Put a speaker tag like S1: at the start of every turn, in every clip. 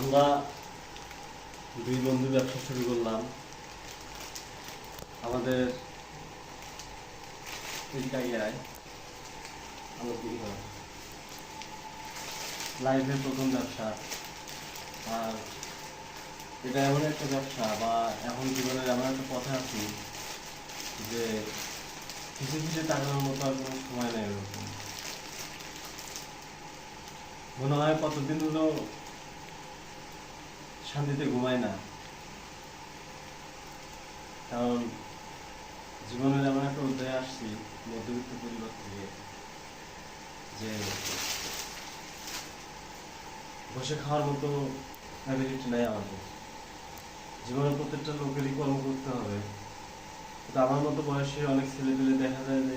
S1: আমরা দুই বন্ধু ব্যবসা শুরু করলাম। আমাদের এই জায়গায় লাইফের প্রথম ব্যবসা। আর এটা এমন একটা ব্যবসা বা এখন জীবনের এমন একটা পথে আছি যে কিছু কিছু টাকার মতো আর কোনো সময় নেই। ওরকম মনে হয় কতদিন হলো শান্তিতে ঘুমাই না, কারণ জীবনের এমন একটা অধ্যায়ে আসছি মধ্যবিত্ত পরিবার থেকে যে বসে খাওয়ার মতো অ্যাবিলিটি নাই আমাদের। জীবনের প্রত্যেকটা লোকেরই কর্ম করতে হবে, কিন্তু আমার মতো বয়সে অনেক ছেলেপেলে দেখা যায় যে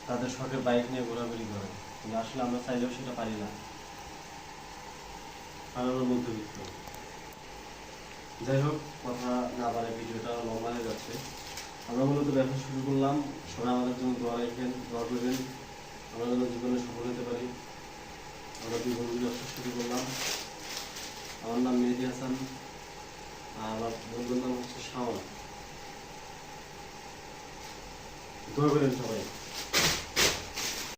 S1: তাদের শখের বাইক নিয়ে ঘোরাঘুরি করে, কিন্তু আসলে আমরা চাইলেও সেটা পারি না, কারণ আমরা মধ্যবিত্ত। যাই হোক, কথা না পারে ভিডিওটা লম্বা হয়ে যাচ্ছে। আমরা মূলত ব্যবসা শুরু করলাম, সবাই আমাদের জন্য দোয়া রাখবেন, দোয়া করবেন আমরা যেন জীবনে সফল হতে পারি। আমরা দুই বন্ধু ব্যবসা শুরু করলাম। আমার নাম মেহেদি হাসান আর আমার বন্ধুর নাম হচ্ছে শাওন। দোয়া করেন সবাই।